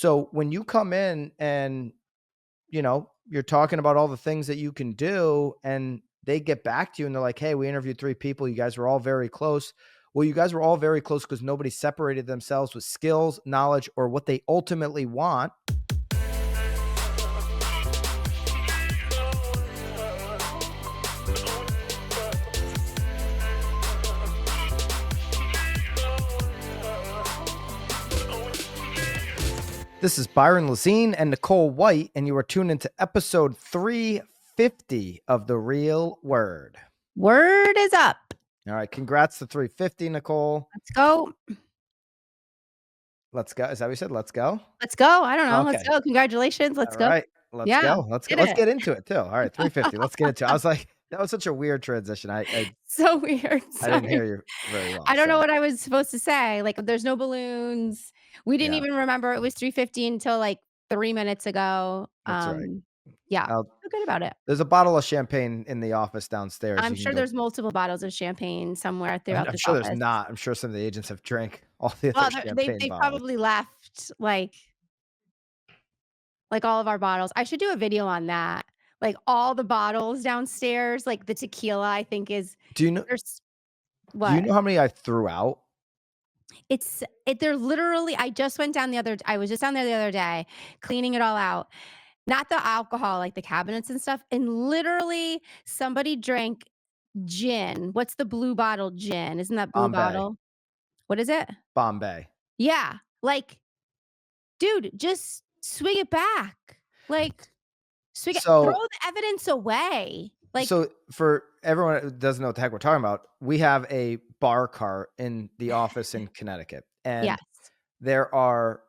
So when you come in and, you're talking about all the things that you can do and they get back to you and they're like, "Hey, we interviewed 3 people. You guys were all very close." Well, you guys were all very close because nobody separated themselves with skills, knowledge, or what they ultimately want. This is Byron Lazine and Nicole White, and you are tuned into episode 350 of The Real Word. Word is up. All right. Congrats to 350, Nicole. Let's go. Let's go. Is that what you said? Let's go? Let's go. I don't know. Okay. Let's go. Congratulations. Let's All go. right. Let's Yeah, go. Let's get into it too. All right. 350. Let's get into it. I was like, that was such a weird transition. I So weird. didn't hear Sorry. you very well. I don't know So what I was supposed to say. Like, there's no balloons. We didn't yeah, even remember it was 3:50 until like 3 minutes ago. that's right. Yeah, Uh, feel good about it. there's a bottle of champagne in the office downstairs. I'm You can sure go. there's multiple bottles of champagne somewhere I'm, throughout I'm this sure there's office. not. I'm sure some of the agents have drank all the other Well, champagne they bottles. probably left like all of our bottles. I should do a video on that. Like all the bottles downstairs, like the tequila, I think is Do you know? there's Do you what? know how many I threw out? They're literally I was just down there the other day cleaning it all out. Not the alcohol, like the cabinets and stuff, and literally somebody drank gin. What's the blue bottle gin? Isn't that blue Bombay. bottle? What is it? Bombay. Yeah. Like, dude, just swing it back. Like, throw So the evidence away. Like, so for everyone who doesn't know what the heck we're talking about, we have a bar cart in the office in Connecticut, and yes. there are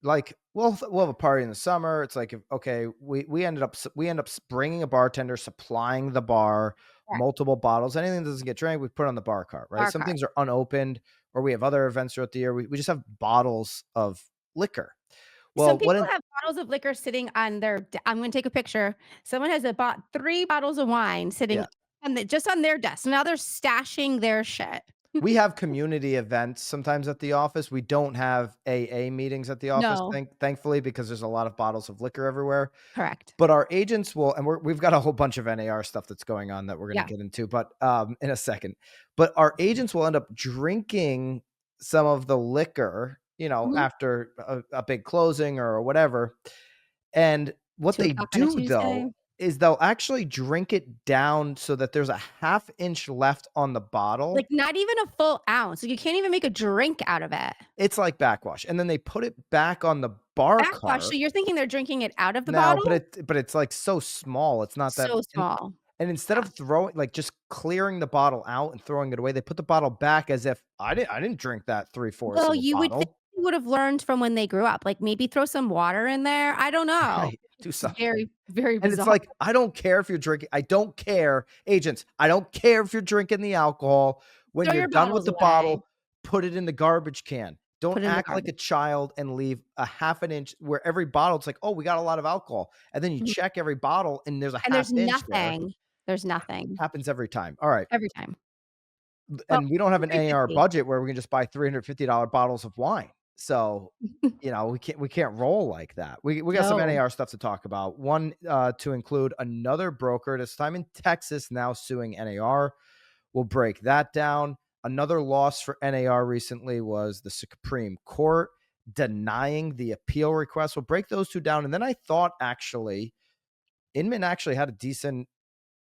like we'll have a party in the summer. It's like, okay, we end up bringing a bartender, supplying the bar Correct. multiple bottles. Anything that doesn't get drank, we put on the bar cart, right? Bar Some cart. things are unopened, or we have other events throughout the year. We just have bottles of liquor. Some Well, people have bottles of liquor sitting on their I'm gonna take a picture. Someone has bought 3 bottles of wine sitting yeah. just on their desk. Now they're stashing their shit. We have community events sometimes at the office. We don't have AA meetings at the office, No. thankfully, because there's a lot of bottles of liquor everywhere. Correct. But our agents will, and we've got a whole bunch of NAR stuff that's going on that we're going Yeah. to get into, but in a second. But our agents will end up drinking some of the liquor, Mhm. after a big closing or whatever. And what 2 they o'clock on a do Tuesday. though is they'll actually drink it down so that there's a half inch left on the Like, bottle. not even a full ounce. You can't even make a drink out of it. It's like backwash, and then they put it back on the bar Backwash, so cart you're thinking they're drinking it out of the now, bottle? but it's, like, so small, it's not that So and small. instead Yeah. of throwing like, just clearing the bottle out and throwing it away, they put the bottle back as if, I didn't drink that 3/4 Well, of a you would think bottle." they would have learned from when they grew up, like, maybe throw some water in there. I don't know. Right, do It's something. very, very And it's bizarre. like, I don't care if you're drinking I don't care, agents, I don't care if you're drinking the alcohol. When Throw you're your done with bottles the away. bottle, put it in the garbage can. Don't Put it in the act like garbage. a child and leave a half an inch where every bottle, it's like, "Oh, we got a lot of alcohol." And then you Mhm. check every bottle and there's a And half there's inch there. nothing. There's nothing Happens every time. All right. every time. Well, And we don't have an AR 350. budget where we can just buy $350 bottles of wine. So, we can't roll like that. We got some No. NAR stuff to talk about. One, to include another broker, this time in Texas, now suing NAR. We'll break that down. Another loss for NAR recently was the Supreme Court denying the appeal request. We'll break those two down. And then I thought Inman actually had a decent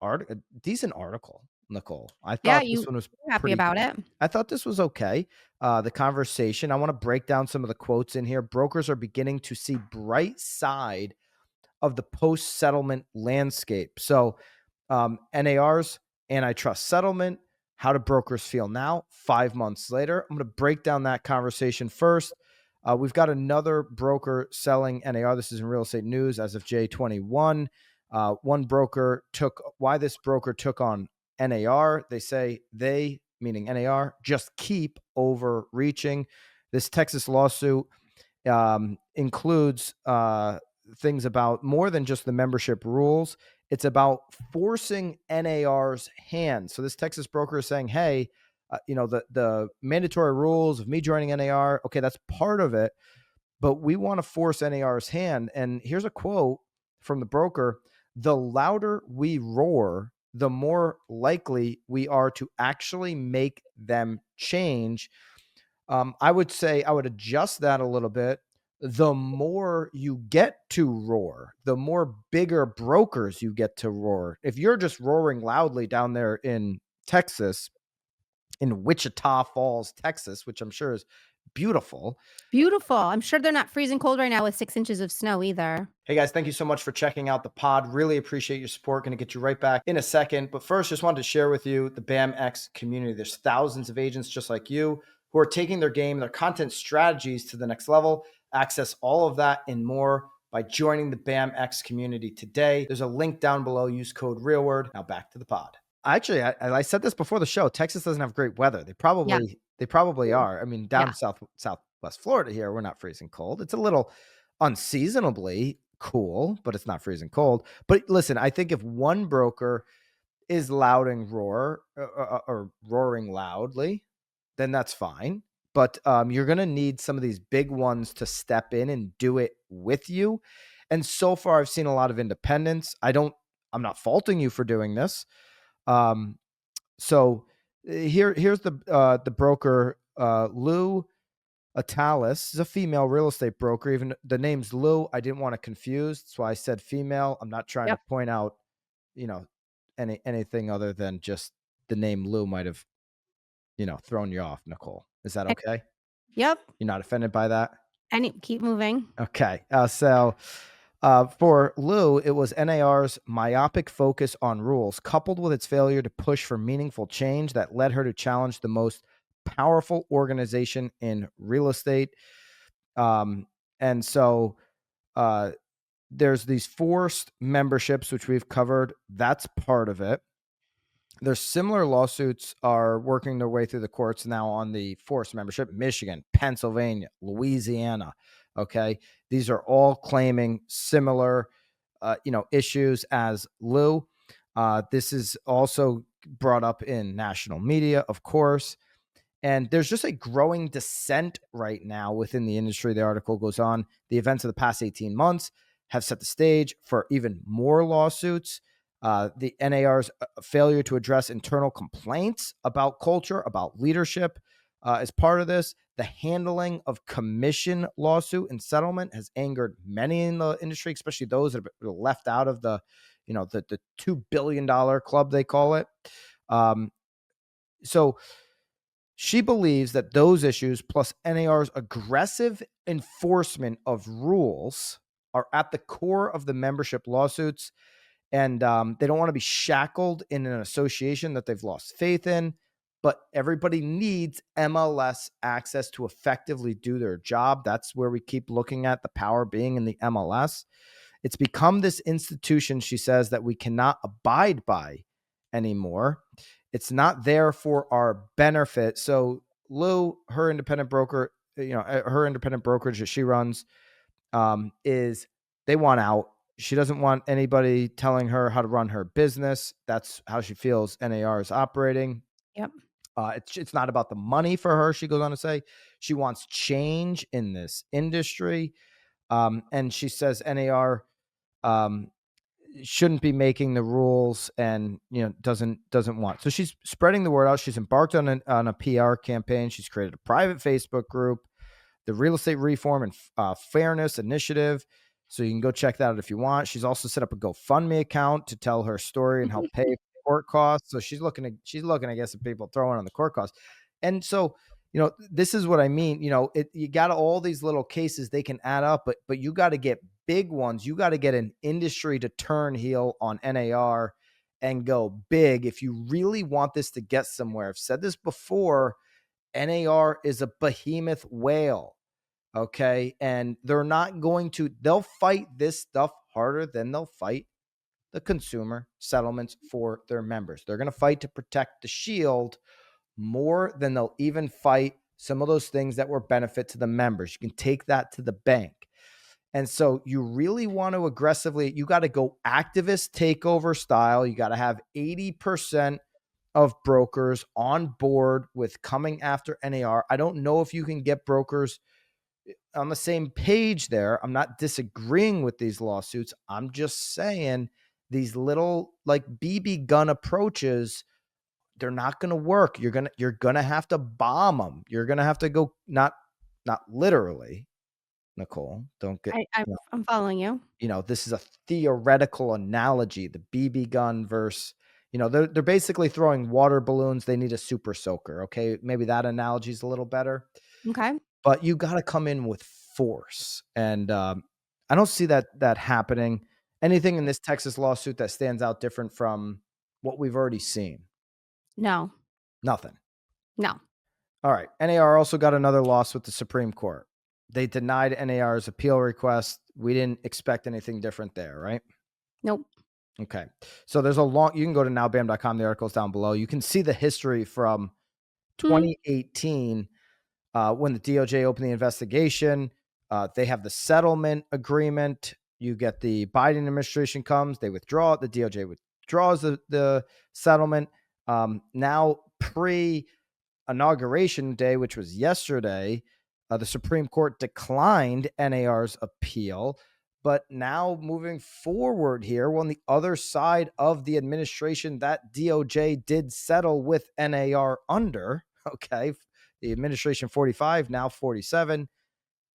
article, Nicole. I Yeah, thought this one was you're happy pretty about it. I thought this was okay. The conversation, I want to break down some of the quotes in here. Brokers are beginning to see bright side of the post-settlement landscape. So, NAR's antitrust settlement, how do brokers feel now, 5 months later? I'm going to break down that conversation first. We've got another broker selling NAR. This is in Real Estate News as of J21. Why this broker took on NAR. They say they, meaning NAR, just keep overreaching. This Texas lawsuit includes things about more than just the membership rules. It's about forcing NAR's hand. So this Texas broker is saying, hey, the mandatory rules of me joining NAR, okay, that's part of it. but we want to force NAR's hand. And here's a quote from the broker: the louder we roar, the more likely we are to actually make them change. I would say I would adjust that a little bit. The more you get to roar, the more bigger brokers you get to roar. If you're just roaring loudly down there in Texas, in Wichita Falls, Texas, which I'm sure is beautiful. Beautiful. I'm sure they're not freezing cold right now with 6 inches of snow either. Hey guys, thank you so much for checking out the pod. Really appreciate your support. Going to get you right back in a second. But first, just wanted to share with you the BAMX community. There's thousands of agents just like you who are taking their game, their content strategies to the next level. Access all of that and more by joining the BAMX community today. There's a link down below. Use code REALWORD. Now back to the pod. Actually, I said this before the show. Texas doesn't have great weather. They Yeah. probably are. I mean, down Yeah. southwest Florida here, we're not freezing cold. It's a little unseasonably cool, but it's not freezing cold. But listen, I think if one broker is loud and or roaring loudly, then that's fine. But you're going to need some of these big ones to step in and do it with you. And so far, I've seen a lot of independents. I'm not faulting you for doing this. So here's the broker, Lou Eytalis is a female real estate broker. Even the name's Lou, I didn't want to confuse. That's why I said female. I'm not trying to Yep. point out, you know, anything other than just the name Lou might have, thrown you off, Nicole. Is that Eh, okay? Yep. You're not offended by that? Keep moving. Okay. For Lou, it was NAR's myopic focus on rules, coupled with its failure to push for meaningful change, that led her to challenge the most powerful organization in real estate. And so there's these forced memberships, which we've covered. That's part of it. There's similar lawsuits are working their way through the courts now on the forced membership. Michigan, Pennsylvania, Louisiana. Okay. These are all claiming similar, issues as Lou. This is also brought up in national media, of course. And there's just a growing dissent right now within the industry. The article goes on. The events of the past 18 months have set the stage for even more lawsuits. The NAR's failure to address internal complaints about culture, about leadership, is part of this. The handling of commission lawsuit and settlement has angered many in the industry, especially those that are left out of the $2 billion club, they call it. So she believes that those issues, plus NAR's aggressive enforcement of rules, are at the core of the membership lawsuits. And they don't want to be shackled in an association that they've lost faith in. But everybody needs MLS access to effectively do their job. That's where we keep looking at the power being in the MLS. It's become this institution, she says, that we cannot abide by anymore. It's not there for our benefit. So Lou, her independent broker, her independent brokerage that she runs, is they want out. She doesn't want anybody telling her how to run her business. That's how she feels NAR is operating. Yep. It's not about the money for her. She goes on to say she wants change in this industry. And she says NAR shouldn't be making the rules, and doesn't want. So she's spreading the word out. She's embarked on a PR campaign. She's created a private Facebook group, the Real Estate Reform and Fairness Initiative. So you can go check that out if you want. She's also set up a GoFundMe account to tell her story and help pay court costs. So she's looking, I guess, at people throwing on the court costs. And so, this is what I mean. You got all these little cases, they can add up, but you got to get big ones. You got to get an industry to turn heel on NAR and go big if you really want this to get somewhere. I've said this before. NAR is a behemoth whale. Okay. And they'll fight this stuff harder than they'll fight the consumer settlements for their members. They're going to fight to protect the shield more than they'll even fight some of those things that were benefit to the members. You can take that to the bank. And so you really want to you got to go activist takeover style. You got to have 80% of brokers on board with coming after NAR. I don't know if you can get brokers on the same page there. I'm not disagreeing with these lawsuits. I'm just saying these little like BB gun approaches, they're not going to work. You're going to have to bomb them. You're going to have to go not literally, Nicole. Don't get, I I'm you know, I'm following you. this is a theoretical analogy, the BB gun versus, they're basically throwing water balloons. They need a super soaker. Okay. Maybe that analogy is a little better, Okay. but you got to come in with force. And I don't see that happening. Anything in this Texas lawsuit that stands out different from what we've already seen? No. Nothing. No. All right. NAR also got another loss with the Supreme Court. They denied NAR's appeal request. We didn't expect anything different there, right? Nope. Okay. So there's a long, you can go to nowbam.com. The article's down below. You can see the history from Mhm. 2018 when the DOJ opened the investigation. They have the settlement agreement. You get the Biden administration comes, they withdraw it. The DOJ withdraws the settlement. Now, pre inauguration day, which was yesterday, the Supreme Court declined NAR's appeal. But now moving forward here, we're on the other side of the administration that DOJ did settle with NAR under. Okay. The administration 45, now 47.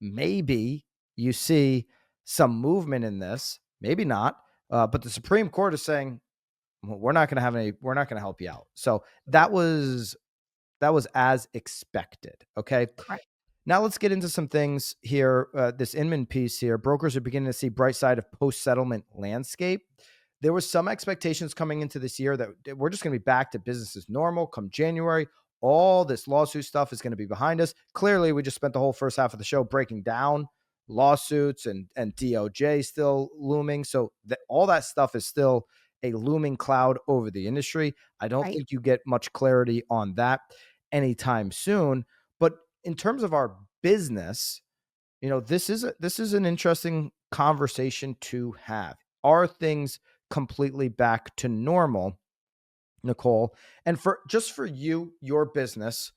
Maybe you see some movement in this, maybe not. But the Supreme Court is saying, well, we're not going to help you out. So that was as expected. Okay. Correct. Now let's get into some things here. This Inman piece here. Brokers are beginning to see bright side of post-settlement landscape. There was some expectations coming into this year that we're just going to be back to business as normal come January. All this lawsuit stuff is going to be behind us. Clearly, we just spent the whole first half of the show breaking down lawsuits and DOJ still looming. So all that stuff is still a looming cloud over the industry. I don't Right. think you get much clarity on that anytime soon. But in terms of our business, this is an interesting conversation to have. Are things completely back to normal, Nicole? And for you, your business,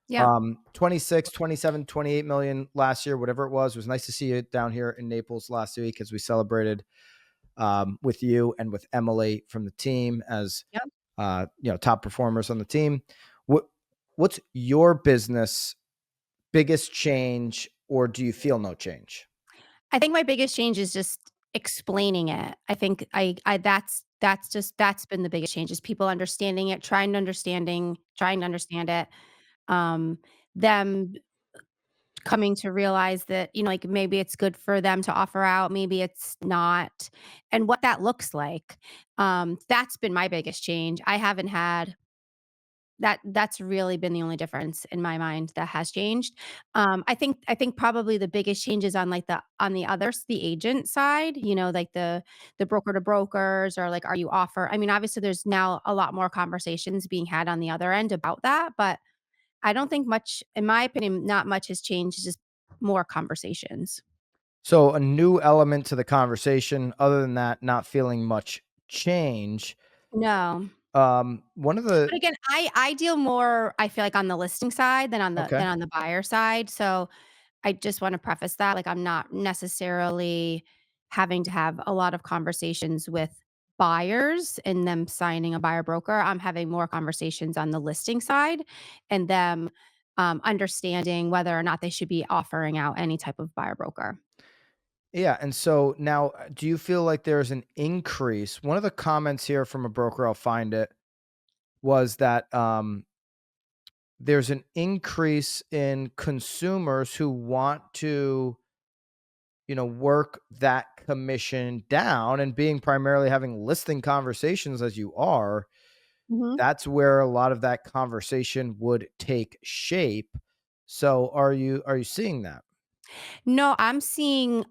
Yeah. 26, 27, 28 million last year, whatever it was nice to see you down here in Naples last week as we celebrated with you and with Emily from the team as Yep. top performers on the team. What what's your business biggest change, or do you feel no change? I think my biggest change is just explaining it. I think I that's been the biggest change is people understanding it, trying to understand it. Um, them coming to realize that, like maybe it's good for them to offer out, maybe it's not, and what that looks like. That's been my biggest change. I haven't had that's really been the only difference in my mind that has changed. I think probably the biggest changes on like the agent side, like the broker to brokers or like are you offer I mean, obviously there's now a lot more conversations being had on the other end about that, but I don't think much in my opinion, not much has changed, it's just more conversations. So a new element to the conversation, other than that, not feeling much change. No. One of the But again, I deal more, I feel like on the listing side than on the Okay. than on the buyer side, so I just wanna preface that, like, I'm not necessarily having to have a lot of conversations with buyers and them signing a buyer broker. I'm having more conversations on the listing side and them, understanding whether or not they should be offering out any type of buyer broker. Yeah, and so now, do you feel like there's an increase? One of the comments here from a broker, I'll find it, was that there's an increase in consumers who want to, work that commission down, and being primarily having listing conversations as you are, Mhm. that's where a lot of that conversation would take shape. So are you seeing that? No, I'm seeing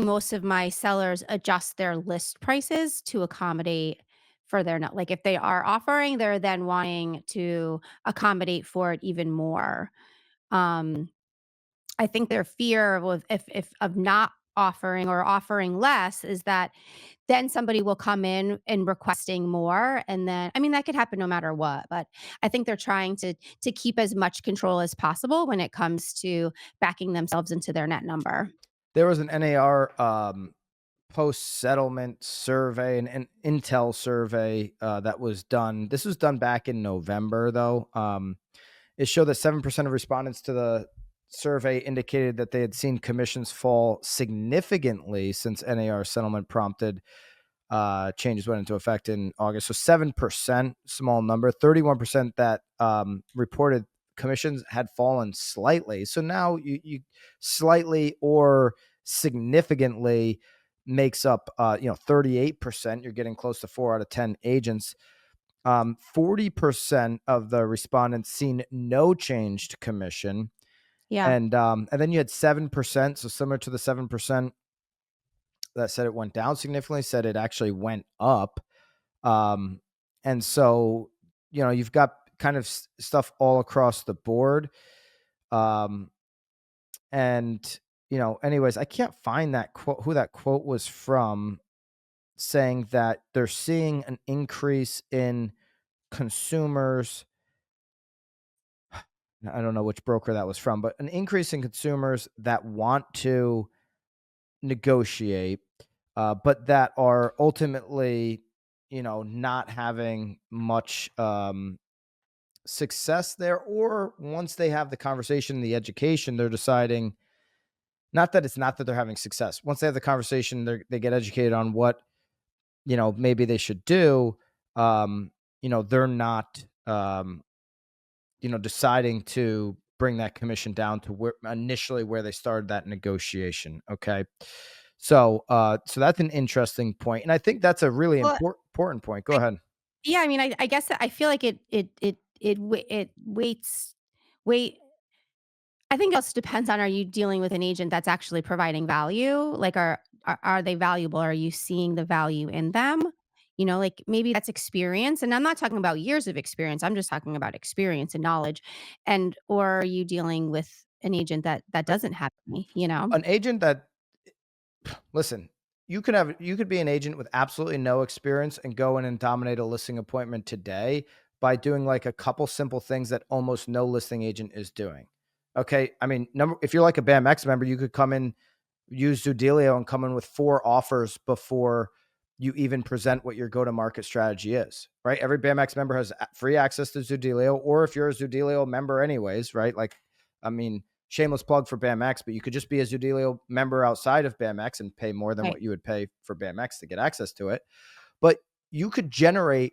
most of my sellers adjust their list prices to accommodate for their no like, if they are offering, they're then wanting to accommodate for it even more. Um, I think their fear of if of not offering or offering less is that then somebody will come in and requesting more, and then I mean, that could happen no matter what, but I think they're trying to keep as much control as possible when it comes to backing themselves into their net number. There was an NAR post settlement survey, an Intel survey that was done. This was done back in November, though. It showed that 7% of respondents to the survey indicated that they had seen commissions fall significantly since NAR settlement prompted changes went into effect in August. So 7%, small number. 31% that reported commissions had fallen slightly. So now you slightly or significantly makes up 38%. You're getting close to 4 out of 10 agents. 40% of the respondents seen no change to commission. Yeah. And then you had 7%, so similar to the 7% that said it went down significantly, said it actually went up. And so, you've got kind of stuff all across the board. Um, and, anyways, I can't find that quote, who that quote was from, saying that they're seeing an increase in consumers. I don't know which broker that was from, but an increase in consumers that want to negotiate, but that are ultimately, not having much success there. Or once they have the conversation, the education, they're deciding not that it's not that they're having success. Once they have the conversation, they get educated on what, maybe they should do. They're not, deciding to bring that commission down to where initially where they started that negotiation. Okay. So that's an interesting point, and I think that's a really Well, important point. Go I ahead. yeah, I mean, I guess that I feel like it waits wait I think it also depends on, are you dealing with an agent that's actually providing value? Like, are they valuable? Are you seeing the value in them? Like, maybe that's experience, and I'm not talking about years of experience, I'm just talking about experience and knowledge, or are you dealing with an agent that doesn't have any, you know? An agent that Listen, you could be an agent with absolutely no experience and go in and dominate a listing appointment today by doing like a couple simple things that almost no listing agent is doing. Okay. I mean, if you're like a BAMX member, you could come in, use Zoodealio and come in with 4 offers before you even present what your go-to-market strategy is, right? Every BAMX member has free access to Zoodealio, or if you're a Zoodealio member anyways, right? Like, I mean, shameless plug for BAMX, but you could just be a Zoodealio member outside of BAMX and pay more than Right, what you would pay for BAMX to get access to it. But you could generate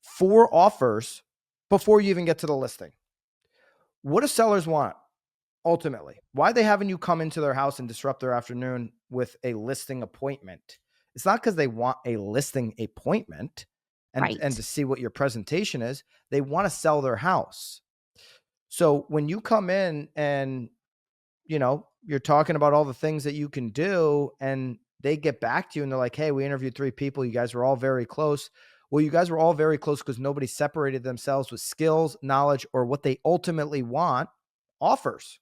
4 offers before you even get to the listing. What do sellers want ultimately? Why are they having you come into their house and disrupt their afternoon with a listing appointment? It's not because they want a listing appointment and right, to see what your presentation is. They want to sell their house. So when you come in and you're talking about all the things that you can do, and they get back to you and they're like, "Hey, we interviewed 3 people. You guys were all very close." Well, you guys were all very close because nobody separated themselves with skills, knowledge, or what they ultimately want, offers,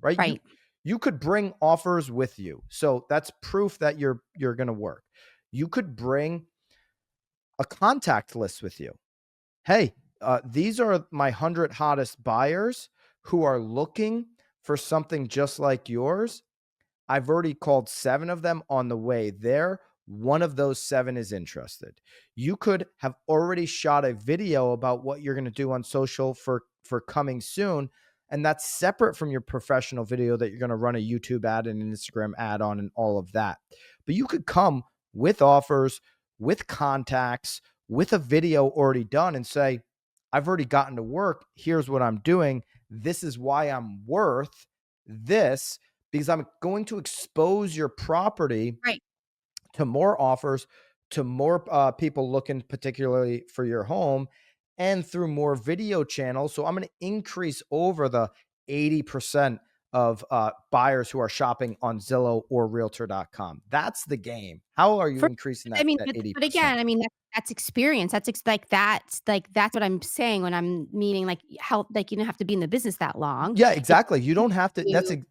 right? You right, you could bring offers with you. So that's proof that you're going to work. You could bring a contact list with you. Hey, these are my 100 hottest buyers who are looking for something just like yours. I've already called 7 of them on the way there. One of those 7 is interested. You could have already shot a video about what you're going to do on social for coming soon, and that's separate from your professional video that you're going to run a YouTube ad and an Instagram ad on and all of that. But you could come with offers, with contacts, with a video already done and say, "I've already gotten to work. Here's what I'm doing. This is why I'm worth this, because I'm going to expose your property right, to more offers, to more people looking particularly for your home, and through more video channels. So I'm going to increase over the 80% of buyers who are shopping on Zillow or Realtor.com. That's the game. How are you For increasing I that, mean, that but 80%? again, I mean, that's experience. That's what I'm saying when I'm meaning, like, how like, you don't have to be in the business that long. Yeah, It's exactly. You don't have to. you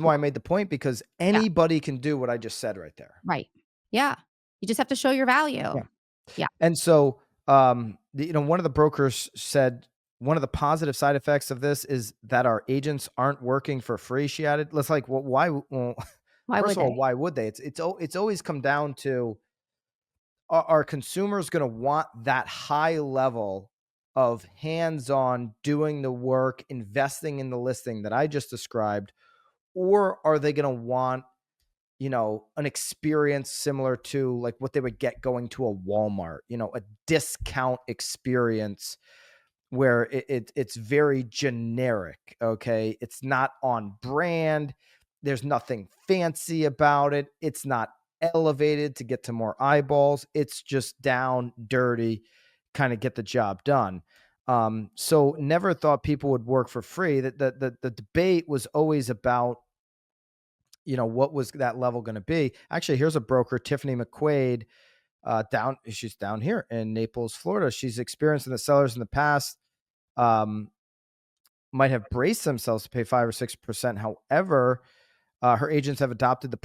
Why I made the point, because Yeah, anybody can do what I just said right there. right. Yeah. You just have to show your value. Yeah. Yeah. And so, one of the brokers said one of the positive side effects of this is that our agents aren't working for free. She added, "Let's like, well, why? Well, Why first would of all, they? why would they? It's always come down to, are consumers going to want that high level of hands-on doing the work, investing in the listing that I just described, or are they going to want an experience similar to like what they would get going to a Walmart, a discount experience where it's very generic. Okay. It's not on brand. There's nothing fancy about it. It's not elevated to get to more eyeballs. It's just down, dirty, kind of get the job done. So never thought people would work for free. That the debate was always about, what was that level going to be? Actually, here's a broker, Tiffany McQuaid, she's down here in Naples, Florida. She's experienced in the sellers in the past, um, might have braced themselves to pay 5 or 6%. However, her agents have adopted the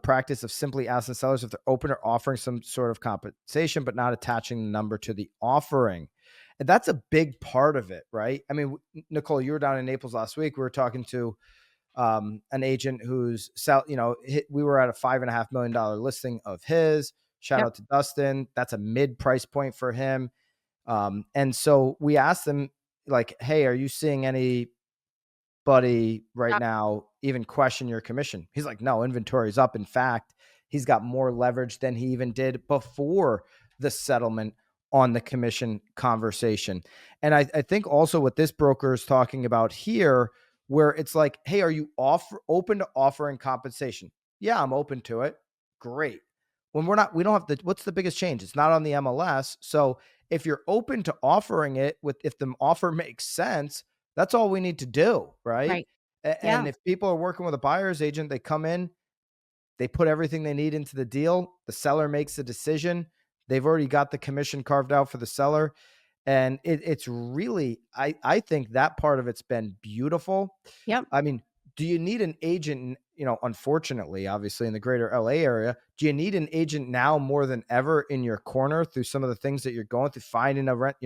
practice of simply asking sellers if they're open or offering some sort of compensation, but not attaching the number to the offering. And that's a big part of it, right? I mean, Nicole, you were down in Naples last week. We were talking to an agent who's we were at a $5.5 million listing of his. Shout Yep. out to Dustin. That's a mid price point for him. And so we asked them, like, hey, are you seeing anybody right Yep. now even question your commission? He's like, no, inventory's up. In fact, he's got more leverage than he even did before the settlement on the commission conversation. And I think also what this broker is talking about here, where it's like, hey, are you open to offering compensation? Yeah, I'm open to it. Great. When we don't have what's the biggest change? It's not on the MLS. So if you're open to offering it, if the offer makes sense, that's all we need to do, right? Right. And Yeah. if people are working with a buyer's agent, they come in, they put everything they need into the deal. The seller makes the decision. They've already got the commission carved out for the seller. And it's really, I think that part of it's been beautiful. Yep. I mean, do you need an agent? Unfortunately, obviously in the greater LA area, do you need an agent now more than ever in your corner through some of the things that you're going through, finding a rent,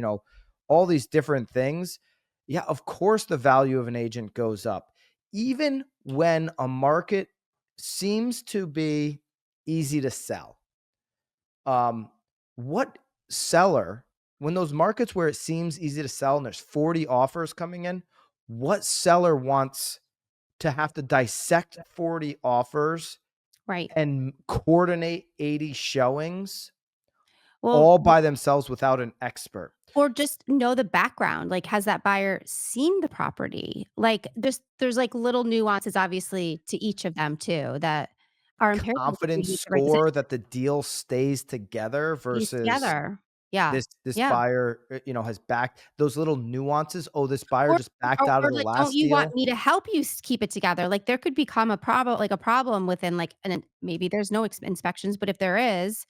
all these different things? Yeah, of course, the value of an agent goes up. Even when a market seems to be easy to sell, um, what seller, when those markets where it seems easy to sell and there's 40 offers coming in, what seller wants to have to dissect 40 offers Right. and coordinate 80 showings Well, all by themselves without an expert? or just know the background. Like, has that buyer seen the property? Like, there's like little nuances, obviously, to each of them too that are imperative for you Confidence to make the right decision. score that the deal stays together Piece versus together. Yeah. this Yeah. buyer, has backed those little nuances. Oh, this buyer Or just backed out of the like, "Don't last you want deal. me to help you keep it together?" Like, there could become a problem within, like, and maybe there's no inspections, but if there is,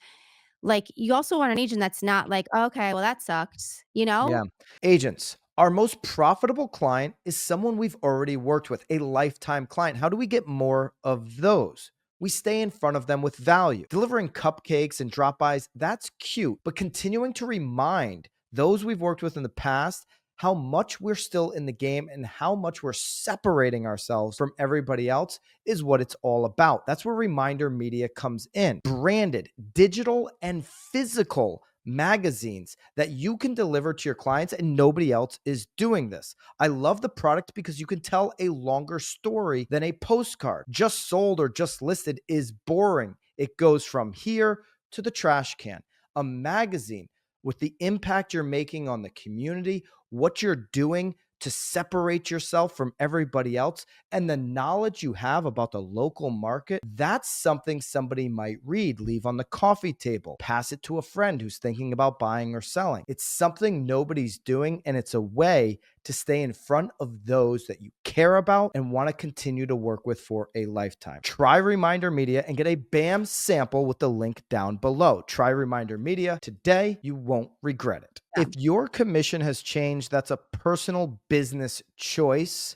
like, you also want an agent that's not like, "Okay, well, that sucks," you know? Yeah. Agents. Our most profitable client is someone we've already worked with, a lifetime client. How do we get more of those? We stay in front of them with value. Delivering cupcakes and drop-bys, that's cute, but continuing to remind those we've worked with in the past how much we're still in the game and how much we're separating ourselves from everybody else is what it's all about. That's where reminder media comes in. Branded, digital, and physical magazines that you can deliver to your clients, and nobody else is doing this. I love the product because you can tell a longer story than a postcard. Just sold or just listed is boring. It goes from here to the trash can. A magazine with the impact you're making on the community, what you're doing to separate yourself from everybody else, and the knowledge you have about the local market, that's something somebody might read, leave on the coffee table, pass it to a friend who's thinking about buying or selling. It's something nobody's doing, and it's a way to stay in front of those that you care about and want to continue to work with for a lifetime. Try Reminder Media and get a BAM sample with the link down below. Try Reminder Media today. You won't regret it. Yeah. If your commission has changed, that's a personal business choice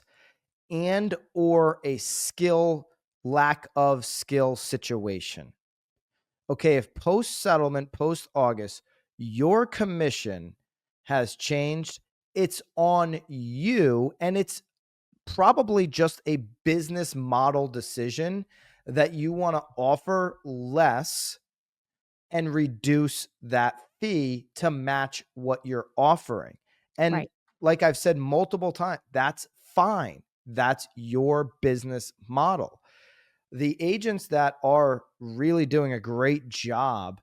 and or a lack of skill situation. Okay, if post settlement, post August, your commission has changed, it's on you. And it's probably just a business model decision that you want to offer less and reduce that fee to match what you're offering. And Right. like I've said multiple times, that's fine. That's your business model. The agents that are really doing a great job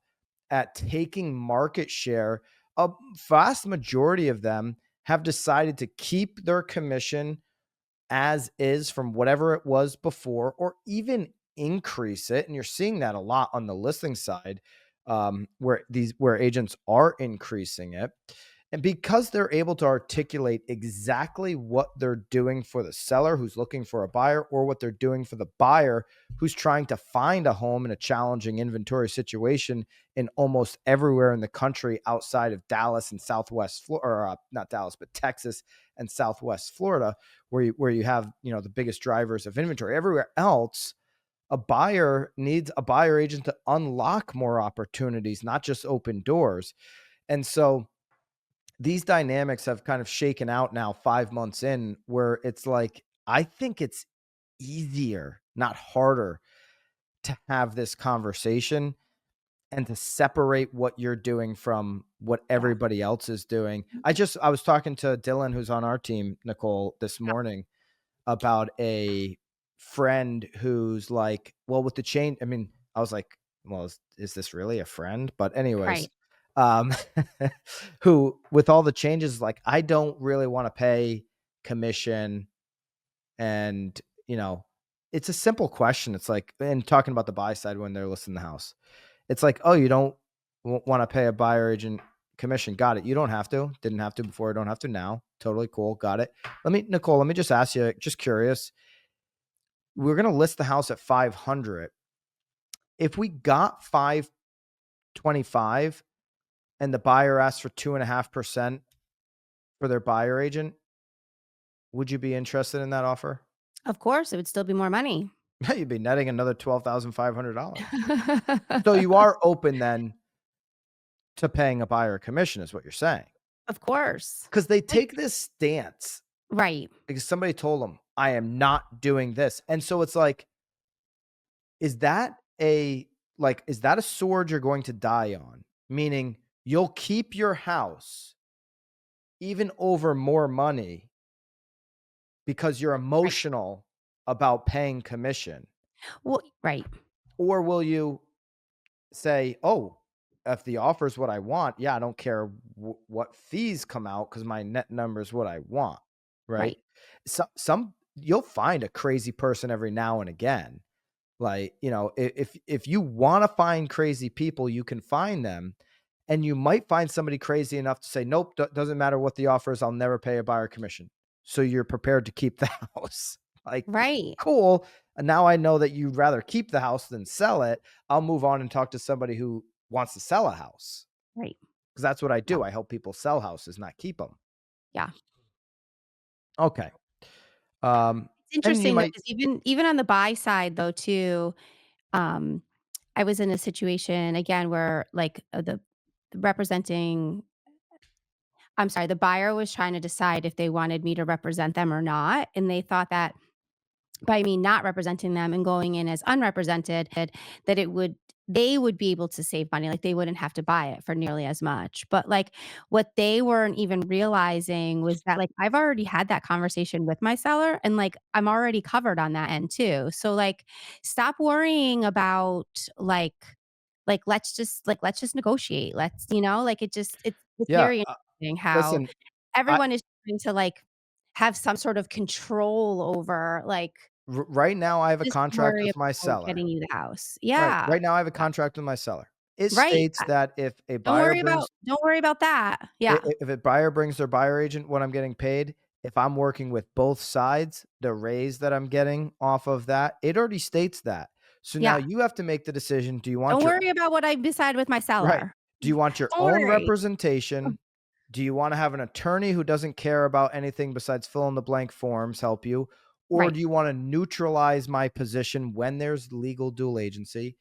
at taking market share, a vast majority of them have decided to keep their commission as is from whatever it was before, or even increase it. And you're seeing that a lot on the listing side, where agents are increasing it. And because they're able to articulate exactly what they're doing for the seller who's looking for a buyer, or what they're doing for the buyer who's trying to find a home in a challenging inventory situation in almost everywhere in the country outside of Dallas and Southwest Florida, or not Dallas, but Texas and Southwest Florida, where you have, the biggest drivers of inventory. Everywhere else, a buyer needs a buyer agent to unlock more opportunities, not just open doors. And so these dynamics have kind of shaken out now 5 months in, where it's like, I think it's easier, not harder, to have this conversation and to separate what you're doing from what Yeah. everybody else is doing. I was talking to Dylan, who's on our team, Nicole, this morning, about a friend who's like, well, with the change, I mean, I was like, well, is this really a friend? But anyways, Right. um, who with all the changes, like, I don't really want to pay commission. And, it's a simple question. It's like, and talking about the buy side when they're listing the house, it's like, oh, you don't want to pay a buyer agent commission. Got it. You don't have to. Didn't have to before. Don't have to now. Totally cool. Got it. Nicole, let me just ask you, just curious. We're going to list the house at 500. If we got 525 and the buyer asked for 2.5% for their buyer agent, would you be interested in that offer? Of course, it would still be more money. You'd be netting another $12,500. So you are open then to paying a buyer commission, is what you're saying. Of course. Because they Like, take this stance right. because somebody told them, I am not doing this. And so it's like, is that is that a sword you're going to die on? Meaning you'll keep your house even over more money because you're Right. emotional about paying commission? Well, right. Or will you say, "Oh, if the offer is what I want, yeah, I don't care what fees come out because my net number is what I want," right? Right. Some you'll find a crazy person every now and again. Like, if you want to find crazy people, you can find them, and you might find somebody crazy enough to say, "Nope, doesn't matter what the offer is, I'll never pay a buyer commission." So you're prepared to keep the house. Like, Right. cool. And now I know that you'd rather keep the house than sell it. I'll move on and talk to somebody who wants to sell a house, Right. because that's what I Yeah. do. I help people sell houses, not keep them. Yeah. Okay. Um, It's and you interesting though, might, because even on the buy side though too, um, I was in a situation again where like, the representing I'm sorry, the buyer was trying to decide if they wanted me to represent them or not, and they thought that by me not representing them and going in as unrepresented, that they would be able to save money, like, they wouldn't have to buy it for nearly as much, but, like, what they weren't even realizing was that, like, I've already had that conversation with my seller and, like, I'm already covered on that end too, so, like, stop worrying about, let's just negotiate, like, it's yeah. very interesting how Listen, I everyone is trying to, like, have some sort of control over, like, right now I have a just contract worry with my about seller. getting you the house. Right. Yeah. Right now I have a Yeah. contract with my seller. It Right. states that if a Don't buyer worry brings about don't worry about that. Yeah. if a buyer brings their buyer agent, what I'm getting paid, if I'm working with both sides, the raise that I'm getting off of that, it already states that. So now Yeah. you have to make the decision. Do you Don't want your worry about what I decide with my right? seller. Do you want your Don't own worry. representation? Do you want to have an attorney who doesn't care about anything besides fill in the blank forms help you? Or Right. do you want to neutralize my position when there's legal dual agency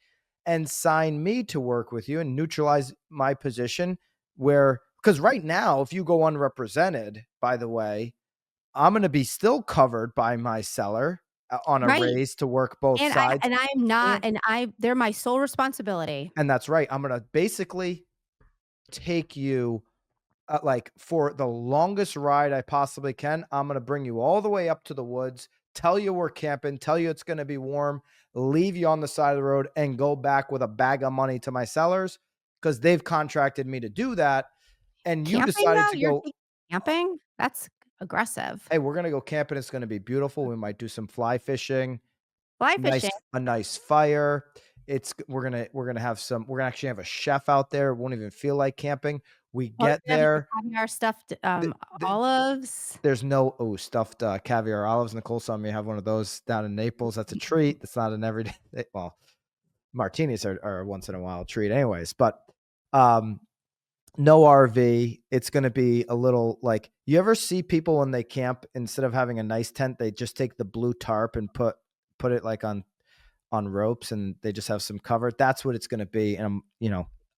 and sign me to work with you and neutralize my position where, because right now, if you go unrepresented, by the way, I'm going to be still covered by my seller on a Right. raise to work both sides. And I'm not And, and they're my sole responsibility. and that's right. I'm going to basically take you like for the longest ride I possibly can. I'm going to bring you all the way up to the woods, tell you we're camping, tell you it's going to be warm, leave you on the side of the road, and go back with a bag of money to my sellers because they've contracted me to do that. And you Camping, decided though? to You're go, taking camping? That's aggressive. hey, we're going to go camping. It's going to be beautiful. We might do some fly fishing, Fly nice, fishing. a nice fire. We're gonna have some. We're gonna actually have a chef out there. It won't even feel like camping. We Oh, get you're gonna have, like, there. the caviar stuffed, The olives. There's no stuffed, caviar olives. Nicole saw me have one of those down in Naples. That's a treat. That's not an everyday well, martinis are once in a while treat anyways, but, um, no RV. It's gonna be a little like you ever see people when they camp, instead of having a nice tent, they just take the blue tarp and put it, like, on ropes, and they just have some cover? That's what it's gonna be, and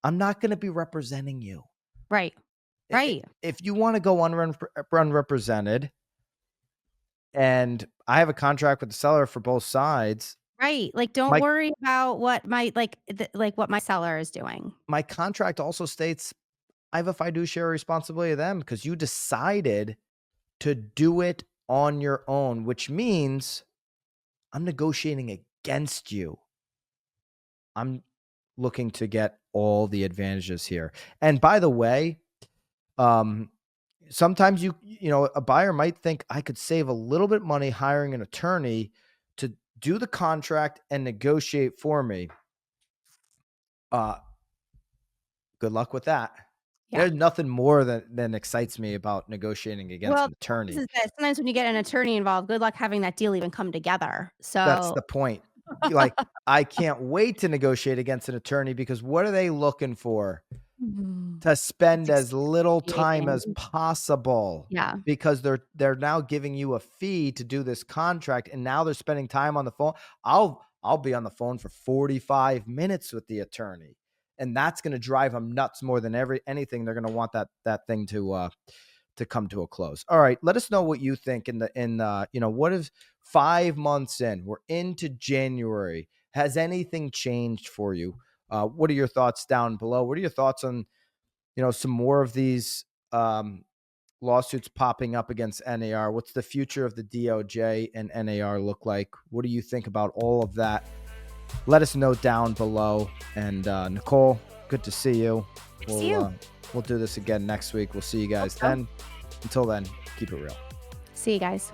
I'm not gonna be representing you. Right. Right. If you wanna go unrepresented, and I have a contract with the seller for both sides. Right. Like, don't My worry about what what my seller is doing. my contract also states I have a fiduciary responsibility to them because you decided to do it on your own, which means I'm negotiating against you. I'm looking to get all the advantages here. And by the way, um, sometimes a buyer might think I could save a little bit money hiring an attorney to do the contract and negotiate for me. Uh, Good luck with that. Yeah. There's nothing more than excites me about negotiating against Well, an this attorney. is that sometimes when you get an attorney involved, good luck having that deal even come together. That's So the point. Like, I can't wait to negotiate against an attorney because what are they looking for? To it's spend as little time excruciating. as possible Yeah. because they're now giving you a fee to do this contract, and now they're spending time on the phone. I'll be on the phone for 45 minutes with the attorney, and that's gonna drive them nuts more than anything. They're gonna want that thing to come to a close. All right, let us know what you think what if 5 months in, we're into January. Has anything changed for you? What are your thoughts down below? What are your thoughts on some more of these lawsuits popping up against NAR? What's the future of the DOJ and NAR look like? What do you think about all of that? Let us know down below. And Nicole, good to see you. See you. We'll do this again next week. We'll see you Hope guys so. then. Until then, keep it real. See you guys.